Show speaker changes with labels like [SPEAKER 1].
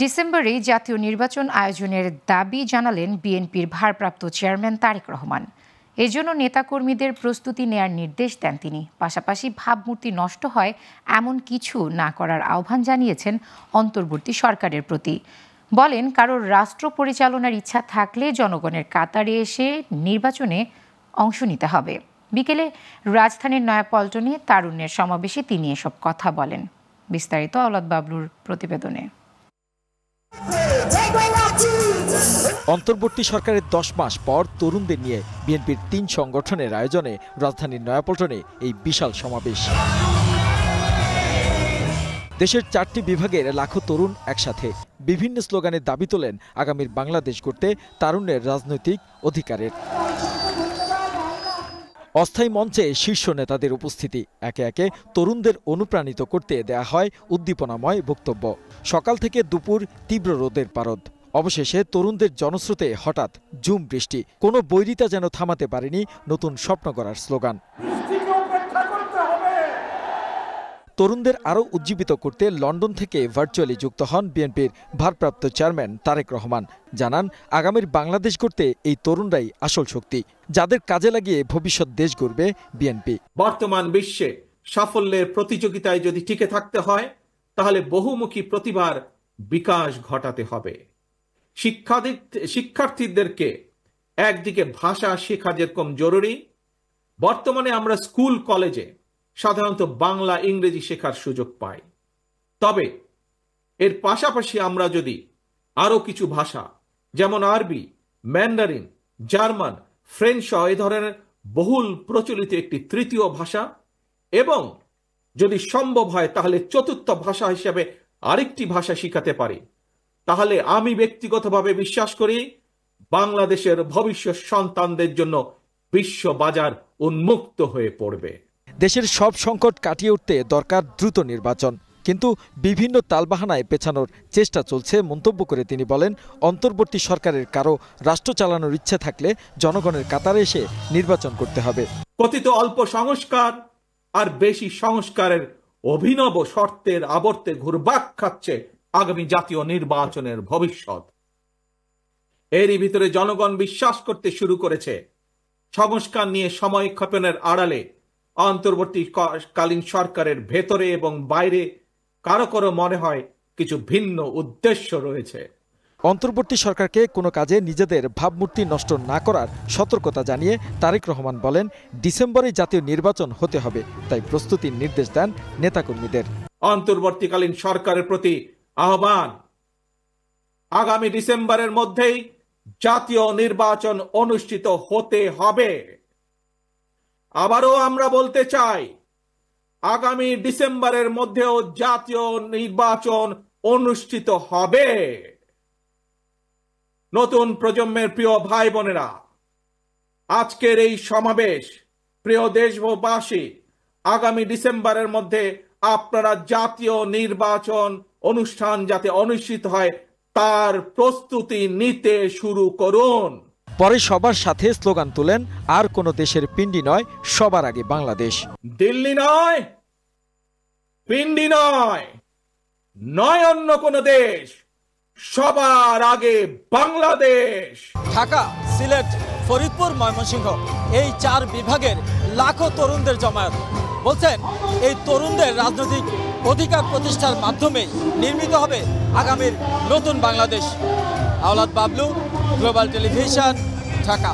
[SPEAKER 1] ডিসেম্বরে জাতীয় নির্বাচন আয়োজনের দাবি জানালেন বিএনপির ভারপ্রাপ্ত চেয়ারম্যান তারেক রহমান। এজন্য নেতাকর্মীদের প্রস্তুতি নেয়ার নির্দেশ দেন তিনি। পাশাপাশি ভাবমূর্তি নষ্ট হয় এমন কিছু না করার আহ্বান জানিয়েছেন অন্তর্বর্তী সরকারের প্রতি। বলেন, কারোর রাষ্ট্র পরিচালনার ইচ্ছা থাকলে জনগণের কাতারে এসে নির্বাচনে অংশ নিতে হবে। বিকেলে রাজধানীর নয়াপল্টনে তারুণ্যের সমাবেশে তিনি এসব কথা বলেন। বিস্তারিত আওলাদ বাবলুর প্রতিবেদনে।
[SPEAKER 2] অন্তর্বর্তী সরকারের 10 মাস পর তরুণদের নিয়ে বিএনপির 3 সংগঠনের আয়োজনে রাজধানীর নয়াপল্টনে এই বিশাল সমাবেশ। দেশের 4টি বিভাগের লাখো তরুণ একসাথে বিভিন্ন স্লোগানে দাবি তোলেন আগামীর বাংলাদেশ গড়তে তারুণ্যের রাজনৈতিক অধিকারের। অস্থায়ী মঞ্চে শীর্ষ নেতাদের উপস্থিতি, একে একে তরুণদের অনুপ্রাণিত করতে দেয়া হয় উদ্দীপনাময় বক্তব্য। সকাল থেকে দুপুর তীব্র রোদের পারদ, অবশেষে তরুণদের জনস্রোতে হঠাৎ ঝুম বৃষ্টি। কোনো বৈরিতা যেন থামাতে পারেনি নতুন স্বপ্ন গড়ার স্লোগান। তরুণদের আরও উজ্জীবিত করতে লন্ডন থেকে ভার্চুয়ালি যুক্ত হন বিএনপির ভারপ্রাপ্ত চেয়ারম্যান তারেক রহমান। জানান, আগামীর বাংলাদেশ গড়তে এই তরুণরাই আসল শক্তি, যাদের কাজে লাগিয়ে ভবিষ্যৎ দেশ গড়বে বিএনপি।
[SPEAKER 3] বর্তমান বিশ্বে সাফল্যের প্রতিযোগিতায় যদি টিকে থাকতে হয়, তাহলে বহুমুখী প্রতিভার বিকাশ ঘটাতে হবে। শিক্ষার্থীদেরকে একদিকে ভাষা শেখা যেরকম জরুরি, বর্তমানে আমরা স্কুল কলেজে সাধারণত বাংলা ইংরেজি শেখার সুযোগ পাই। তবে এর পাশাপাশি আমরা যদি আরো কিছু ভাষা যেমন আরবি, ম্যান্ডারিন, জার্মান, ফ্রেঞ্চ সহ এই ধরনের বহুল প্রচলিত একটি তৃতীয় ভাষা এবং যদি সম্ভব হয় তাহলে চতুর্থ ভাষা হিসেবে আরেকটি ভাষা শিখাতে পারি, তাহলে আমি ব্যক্তিগতভাবে বিশ্বাস করি বাংলাদেশের ভবিষ্যৎ সন্তানদের জন্য বিশ্ব বাজার উন্মুক্ত হয়ে পড়বে।
[SPEAKER 2] দেশের সব সংকট কাটিয়ে উঠতে দরকার দ্রুত নির্বাচন, কিন্তু বিভিন্ন তালবাহানায় পেছানোর চেষ্টা চলছে মন্তব্য করে তিনি বলেন, অন্তর্বর্তী সরকারের কারো রাষ্ট্র চালানোর ইচ্ছে থাকলে জনগণের কাতারে এসে নির্বাচন করতে হবে।
[SPEAKER 3] কথিত অল্প সংস্কার আর বেশি সংস্কারের অভিনব শর্তের আবর্তে ঘুরপাক খাচ্ছে আগামী জাতীয় নির্বাচনের ভবিষ্যৎ। এরই ভিতরে জনগণ বিশ্বাস করতে শুরু করেছে সংস্কার নিয়ে সময় ক্ষেপণের আড়ালে অন্তর্বর্তীকালীন সরকারের ভেতরে এবং বাইরে কারো কারো মনে হয় কিছু ভিন্ন উদ্দেশ্য রয়েছে।
[SPEAKER 2] অন্তর্বর্তী সরকারকে কোনো কাজে নিজেদের ভাবমূর্তি নষ্ট না করার সতর্কতা জানিয়ে তারেক রহমান বলেন, ডিসেম্বরে জাতীয় নির্বাচন হতে হবে, তাই প্রস্তুতির নির্দেশ দেন নেতাকর্মীদের।
[SPEAKER 3] অন্তর্বর্তীকালীন সরকারের প্রতি আহ্বান, আগামী ডিসেম্বরের মধ্যেই জাতীয় নির্বাচন অনুষ্ঠিত হতে হবে। আবারও আমরা বলতে চাই, আগামী ডিসেম্বরের মধ্যেও জাতীয় নির্বাচন অনুষ্ঠিত হবে। নতুন প্রজন্মের প্রিয় ভাই বোনেরা, আজকের এই সমাবেশ, প্রিয় দেশবাসী, আগামী ডিসেম্বরের মধ্যে আপনারা জাতীয় নির্বাচন অনুষ্ঠান যাতে অনুষ্ঠিত হয় তার প্রস্তুতি নিতে শুরু করুন।
[SPEAKER 2] পরে সবার সাথে স্লোগান তোলেন, আর কোন দেশের পিণ্ডি নয়, সবার আগে বাংলাদেশ।
[SPEAKER 3] দিল্লি নয়, পিণ্ডি নয়, নয় অন্য কোন দেশ, সবার আগে বাংলাদেশ।
[SPEAKER 4] ঢাকা, সিলেট, ফরিদপুর, ময়মনসিংহ এই 4 বিভাগের লাখো তরুণদের জমায়েত। বলছেন, এই তরুণদের রাজনৈতিক অধিকার প্রতিষ্ঠার মাধ্যমে নির্মিত হবে আগামীর নতুন বাংলাদেশ। আওলাদ বাবলু, গ্লোবাল টেলিভিশন, ঢাকা।